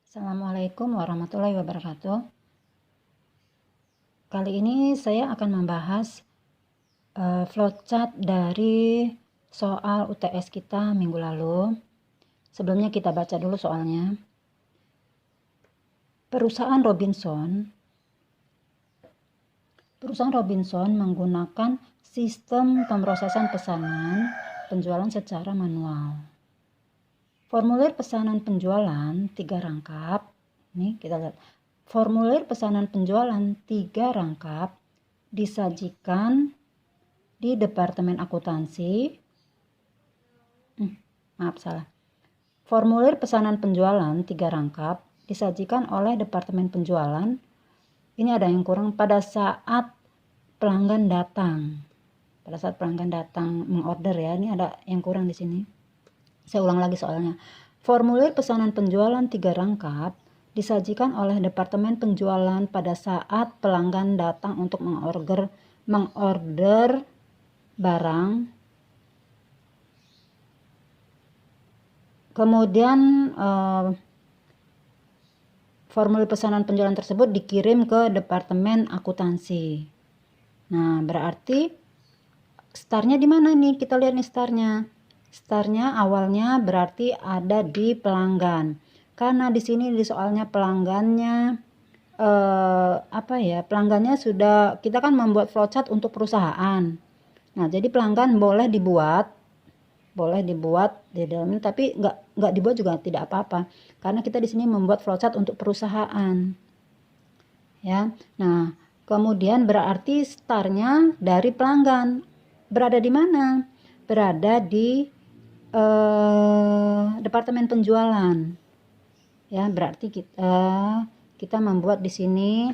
Assalamualaikum warahmatullahi wabarakatuh. Kali ini saya akan membahas flowchart dari soal UTS kita minggu lalu. Sebelumnya kita baca dulu soalnya. Perusahaan Robinson menggunakan sistem pemrosesan pesanan penjualan secara manual. Formulir pesanan penjualan 3 rangkap. Nih kita lihat. Formulir pesanan penjualan 3 rangkap disajikan di Departemen Akuntansi. Formulir pesanan penjualan 3 rangkap disajikan oleh Departemen Penjualan. Ini ada yang kurang pada saat pelanggan datang. Pada saat pelanggan datang mengorder ya, ini ada yang kurang di sini. Saya ulang lagi soalnya. Formulir pesanan penjualan 3 rangkap disajikan oleh Departemen Penjualan pada saat pelanggan datang untuk mengorder barang. Kemudian formulir pesanan penjualan tersebut dikirim ke Departemen Akuntansi. Nah, berarti startnya di mana nih? Kita lihat nih startnya. Startnya awalnya berarti ada di pelanggan. Karena di sini di soalnya pelanggannya pelanggannya sudah, kita kan membuat flowchart untuk perusahaan. Nah, jadi pelanggan boleh dibuat di dalamnya, tapi nggak dibuat juga tidak apa-apa. Karena kita di sini membuat flowchart untuk perusahaan. Ya. Nah, kemudian berarti startnya dari pelanggan. Berada di mana? Berada di Departemen Penjualan. Ya, berarti kita membuat di sini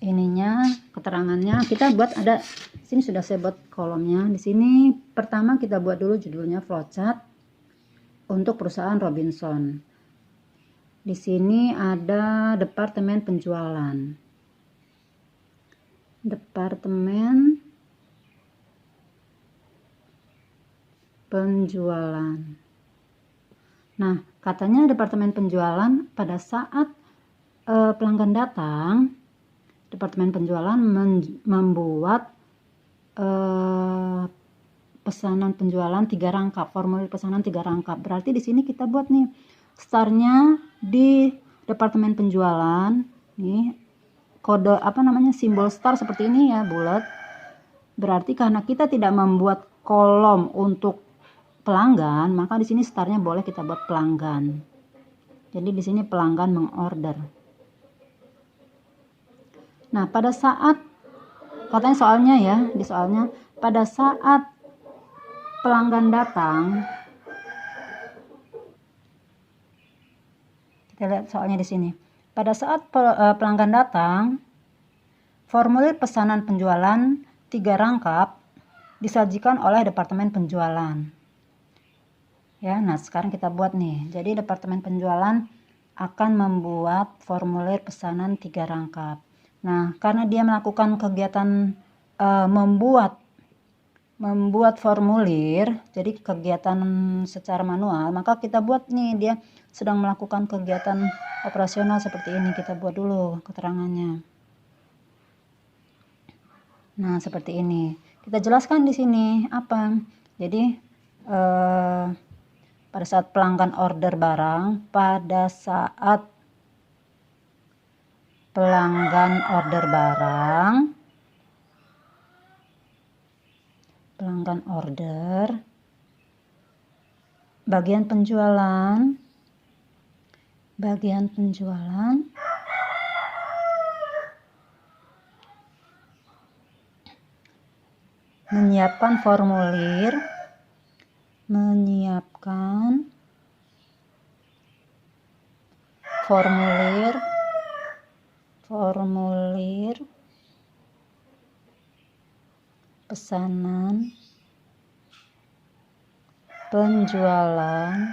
ininya, keterangannya. Kita buat ada sini, sudah saya buat kolomnya. Di sini pertama kita buat dulu judulnya flowchart untuk perusahaan Robinson. Di sini ada Departemen Penjualan. Departemen Penjualan. Nah, katanya Departemen Penjualan pada saat pelanggan datang, Departemen Penjualan membuat pesanan penjualan 3 rangkap, formulir pesanan 3 rangkap. Berarti di sini kita buat nih startnya di Departemen Penjualan. Nih kode simbol star seperti ini ya, bulat. Berarti karena kita tidak membuat kolom untuk pelanggan, maka di sini startnya boleh kita buat pelanggan. Jadi di sini pelanggan mengorder. Nah, pada saat katanya soalnya ya, di soalnya pada saat pelanggan datang, kita lihat soalnya di sini. Pada saat pelanggan datang, formulir pesanan penjualan 3 rangkap disajikan oleh Departemen Penjualan. Ya, nah sekarang kita buat nih. Jadi Departemen Penjualan akan membuat formulir pesanan 3 rangkap. Nah, karena dia melakukan kegiatan membuat formulir, jadi kegiatan secara manual, maka kita buat nih dia sedang melakukan kegiatan operasional seperti ini. Kita buat dulu keterangannya. Nah, seperti ini. Kita jelaskan di sini apa. Jadi pada saat pelanggan order barang, pada saat pelanggan order barang, pelanggan order, bagian penjualan menyiapkan formulir pesanan penjualan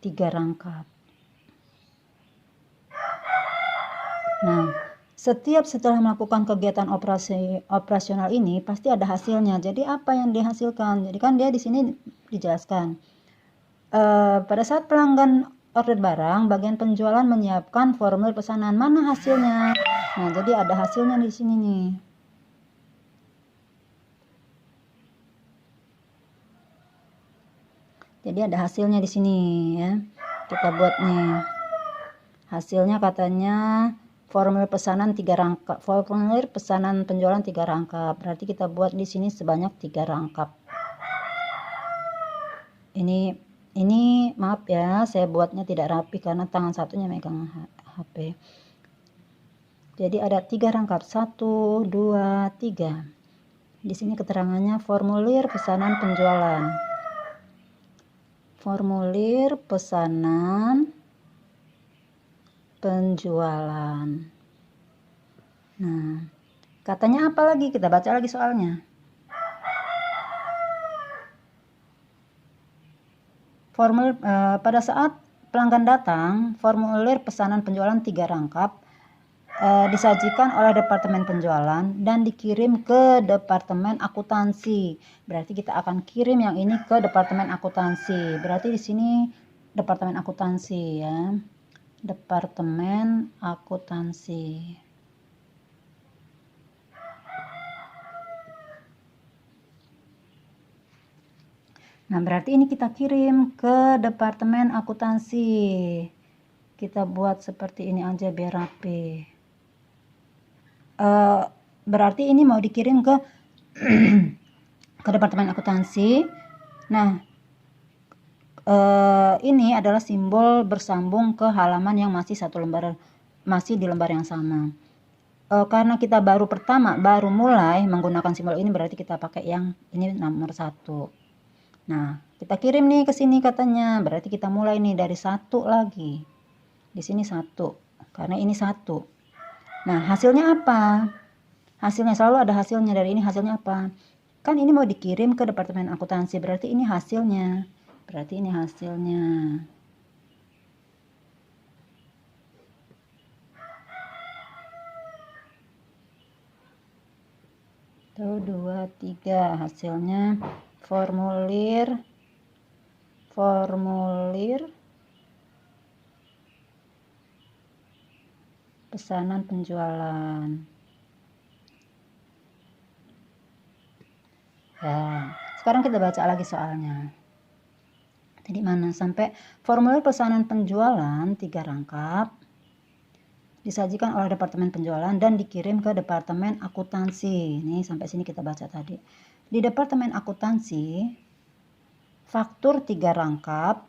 3 rangkap. Nah, setelah melakukan kegiatan operasional ini pasti ada hasilnya. Jadi apa yang dihasilkan? Jadi kan dia di sini dijelaskan pada saat pelanggan order barang, bagian penjualan menyiapkan formulir pesanan. Mana hasilnya? Nah, jadi ada hasilnya di sini nih. Jadi ada hasilnya di sini ya. Kita buat nih. Hasilnya katanya formulir pesanan 3 rangkap. Formulir pesanan penjualan 3 rangkap. Berarti kita buat di sini sebanyak 3 rangkap. Ini maaf ya, saya buatnya tidak rapi karena tangan satunya megang HP. Jadi ada 3 rangkap. 1, 2, 3. Di sini keterangannya formulir pesanan penjualan. Formulir pesanan penjualan. Nah, katanya apa lagi? Kita baca lagi soalnya. Formulir pada saat pelanggan datang, formulir pesanan penjualan 3 rangkap disajikan oleh departemen penjualan dan dikirim ke departemen akuntansi. Berarti kita akan kirim yang ini ke departemen akuntansi. Berarti di sini departemen akuntansi ya. Departemen akuntansi. Nah, berarti ini kita kirim ke departemen akuntansi. Kita buat seperti ini aja biar rapi. Berarti ini mau dikirim ke ke departemen akuntansi. Nah, ini adalah simbol bersambung ke halaman yang masih di lembar yang sama. Karena kita baru mulai menggunakan simbol ini, berarti kita pakai yang ini nomor 1. Nah, kita kirim nih ke sini katanya. Berarti kita mulai nih dari 1 lagi. Di sini 1. Karena ini 1. Nah, hasilnya apa? Hasilnya selalu ada hasilnya. Dari ini hasilnya apa? Kan ini mau dikirim ke departemen akuntansi. Berarti ini hasilnya. Berarti ini hasilnya. Tuh, 2, 3. Hasilnya formulir pesanan penjualan. Ya, sekarang kita baca lagi soalnya. Tadi mana? Sampai formulir pesanan penjualan 3 rangkap disajikan oleh departemen penjualan dan dikirim ke departemen akuntansi. Nih, sampai sini kita baca tadi. Di departemen akuntansi, faktur 3 rangkap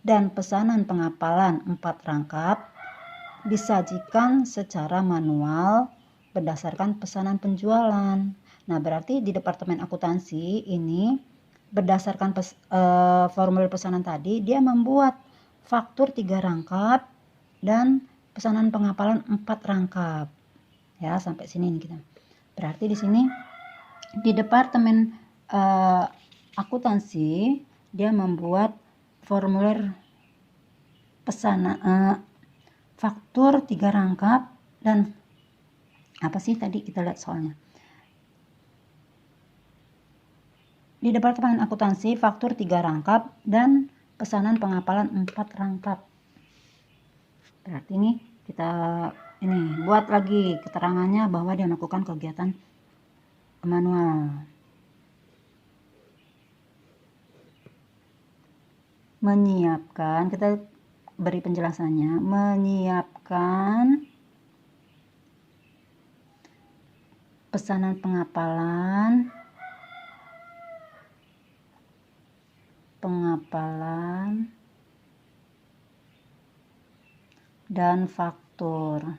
dan pesanan pengapalan 4 rangkap disajikan secara manual berdasarkan pesanan penjualan. Nah, berarti di departemen akuntansi ini berdasarkan formulir pesanan tadi, dia membuat faktur 3 rangkap dan pesanan pengapalan 4 rangkap. Ya, sampai sini nih kita. Berarti di sini di departemen akuntansi dia membuat formulir pesanan faktur 3 rangkap dan apa sih tadi kita lihat soalnya. Di departemen akuntansi faktur 3 rangkap dan pesanan pengapalan 4 rangkap. Berarti ini kita buat lagi keterangannya bahwa dia melakukan kegiatan manual. Menyiapkan, kita beri penjelasannya, menyiapkan pesanan pengapalan dan faktur.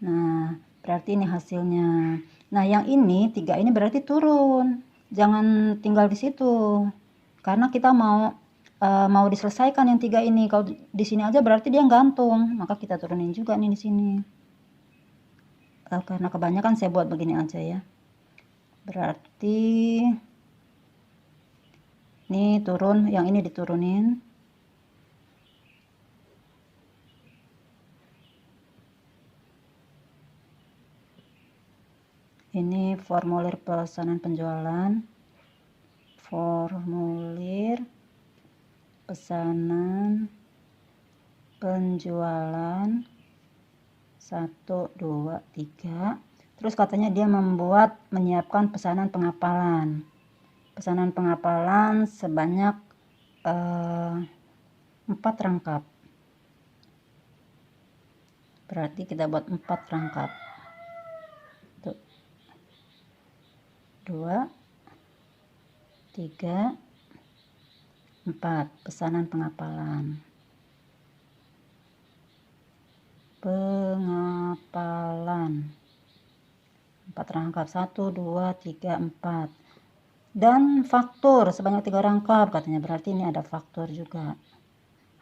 Nah, berarti ini hasilnya. Nah, yang ini 3 ini berarti turun. Jangan tinggal di situ. Karena kita mau diselesaikan yang 3 ini. Kalau di sini aja berarti dia gantung. Maka kita turunin juga nih di sini. Karena kebanyakan saya buat begini aja ya. Berarti ini turun, yang ini diturunin. Ini formulir pesanan penjualan. Formulir pesanan penjualan 1, 2, 3. Terus katanya dia menyiapkan pesanan pengapalan. Pesanan pengapalan sebanyak 4 rangkap. Berarti kita buat 4 rangkap. 2, 3, 4 pesanan pengapalan. 4 rangkap, 1, 2, 3, 4. Dan faktur sebanyak 3 rangkap katanya, berarti ini ada faktur juga.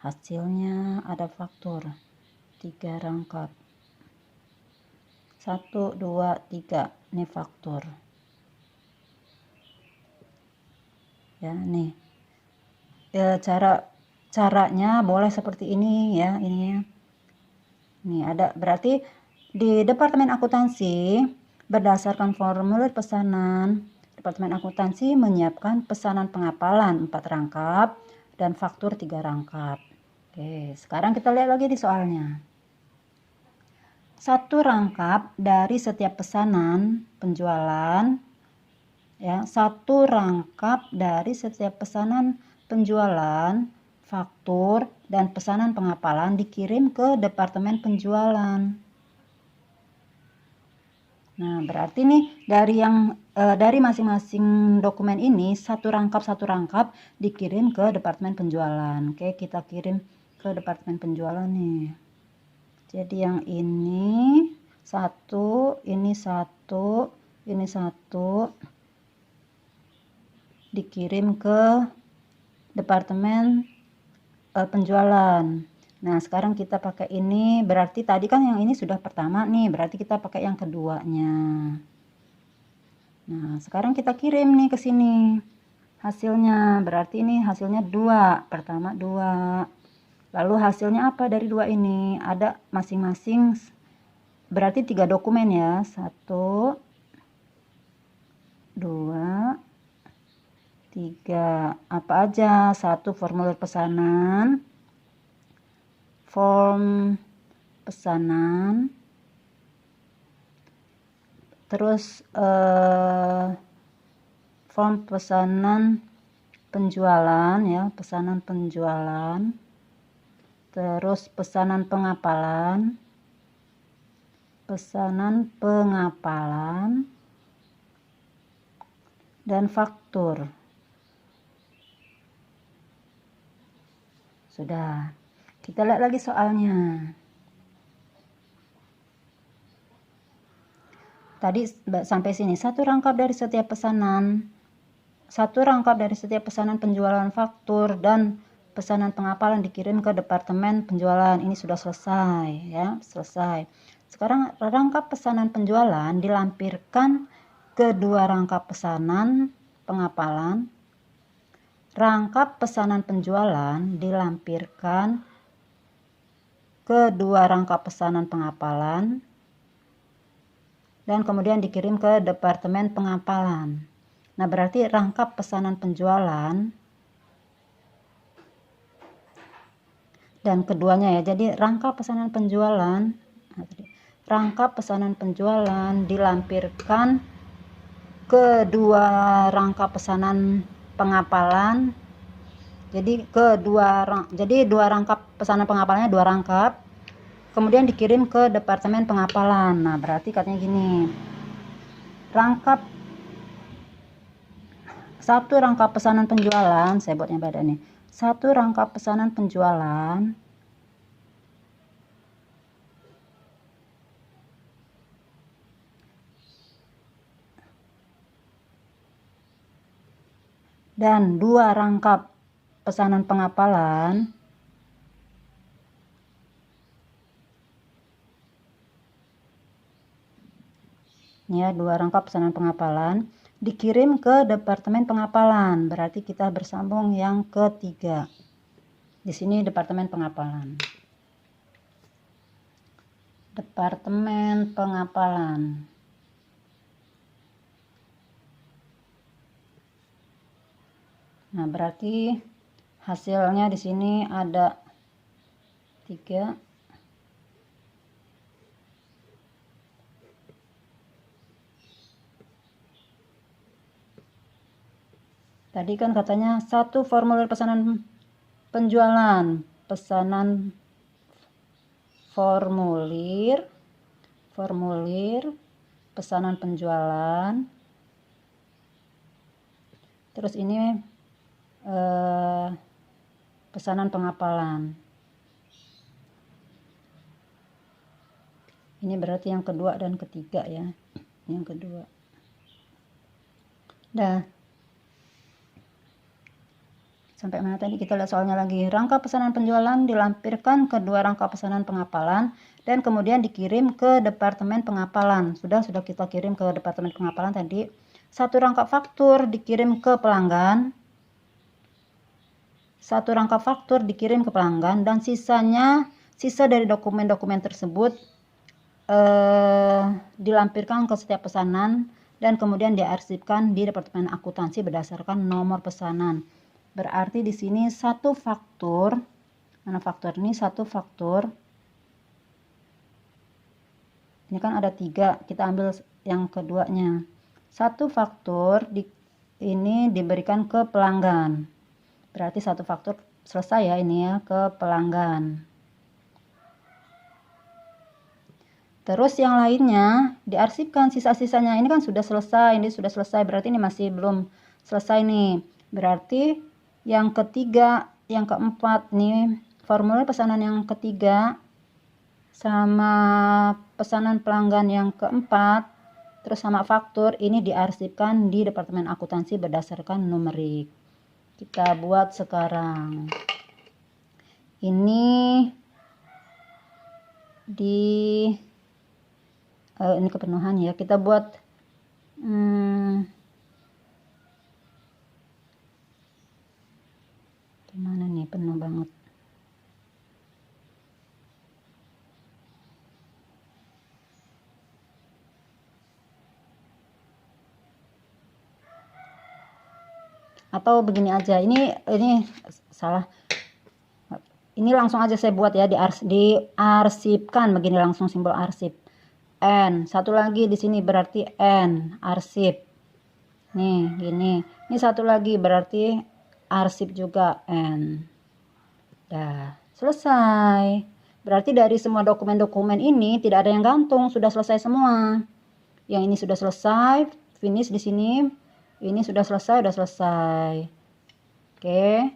Hasilnya ada faktur 3 rangkap. 1, 2, 3. Ini faktur. Ya, nih. Caranya boleh seperti ini ya, ini ya. Nih ada, berarti di Departemen Akuntansi berdasarkan formulir pesanan, Departemen Akuntansi menyiapkan pesanan pengapalan 4 rangkap dan faktur 3 rangkap. Oke, sekarang kita lihat lagi di soalnya. 1 rangkap dari setiap pesanan penjualan, ya, 1 rangkap dari setiap pesanan penjualan, faktur, dan pesanan pengapalan dikirim ke Departemen Penjualan. Nah, berarti nih dari masing-masing dokumen ini satu rangkap dikirim ke Departemen Penjualan. Oke, kita kirim ke Departemen Penjualan nih. Jadi yang ini satu, ini satu, ini satu, dikirim ke Departemen Penjualan. Nah, sekarang kita pakai ini, berarti tadi kan yang ini sudah pertama nih, berarti kita pakai yang keduanya. Nah, sekarang kita kirim nih ke sini hasilnya, berarti ini hasilnya 2, pertama 2. Lalu hasilnya apa dari 2 ini? Ada masing-masing, berarti 3 dokumen ya, 1, 2, 3. Apa aja? 1 formulir pesanan, form pesanan, terus form pesanan penjualan ya, pesanan penjualan, terus pesanan pengapalan, dan faktur. Sudah. Kita lihat lagi soalnya. Tadi sampai sini, 1 rangkap dari setiap pesanan, 1 rangkap dari setiap pesanan penjualan, faktur, dan pesanan pengapalan dikirim ke Departemen Penjualan. Ini sudah selesai ya, selesai. Sekarang rangkap pesanan penjualan dilampirkan ke 2 rangkap pesanan pengapalan. Rangkap pesanan penjualan dilampirkan ke 2 rangkap pesanan pengapalan dan kemudian dikirim ke Departemen Pengapalan. Nah, berarti rangkap pesanan penjualan dan keduanya ya. Jadi rangkap pesanan penjualan dilampirkan ke 2 rangkap pesanan pengapalan. Jadi 2 rangkap pesanan pengapalannya 2 rangkap. Kemudian dikirim ke Departemen Pengapalan. Nah, berarti katanya gini. 1 rangkap pesanan penjualan, saya buatnya beda nih. 1 rangkap pesanan penjualan dan 2 rangkap pesanan pengapalan ya, 2 rangkap pesanan pengapalan dikirim ke Departemen Pengapalan. Berarti kita bersambung yang ketiga. Di sini Departemen Pengapalan. Departemen Pengapalan. Nah, berarti Hasilnya di sini ada 3. Tadi kan katanya 1 formulir pesanan penjualan, formulir pesanan penjualan. Terus ini pesanan pengapalan. Ini berarti yang kedua dan ketiga ya. Yang kedua. Dah. Sampai mana tadi? Kita lihat soalnya lagi. Rangka pesanan penjualan dilampirkan ke 2 rangka pesanan pengapalan dan kemudian dikirim ke departemen pengapalan. Sudah kita kirim ke departemen pengapalan tadi. 1 rangka faktur dikirim ke pelanggan. 1 rangka faktur dikirim ke pelanggan dan sisa dari dokumen-dokumen tersebut dilampirkan ke setiap pesanan dan kemudian diarsipkan di departemen akuntansi berdasarkan nomor pesanan. Berarti di sini 1 faktur, mana faktur ini? 1 faktur. Ini kan ada 3, kita ambil yang keduanya. 1 faktur ini diberikan ke pelanggan. Berarti 1 faktur selesai ya ini ya, ke pelanggan. Terus yang lainnya diarsipkan sisa-sisanya. Ini kan sudah selesai, ini sudah selesai. Berarti ini masih belum selesai nih. Berarti yang ketiga, yang keempat nih, formulir pesanan yang ketiga sama pesanan pelanggan yang keempat, terus sama faktur, ini diarsipkan di departemen akuntansi berdasarkan numerik. Kita buat sekarang. Ini ini kepenuhan ya. Kita buat gimana nih, penuh banget. Atau begini aja, ini salah. Ini langsung aja saya buat ya, diarsipkan begini, langsung simbol arsip. N, satu lagi di sini berarti N, arsip. Nih, gini. Ini satu lagi berarti arsip juga N. Dah, selesai. Berarti dari semua dokumen-dokumen ini tidak ada yang gantung, sudah selesai semua. Yang ini sudah selesai, finish di sini. Ini sudah selesai, Oke.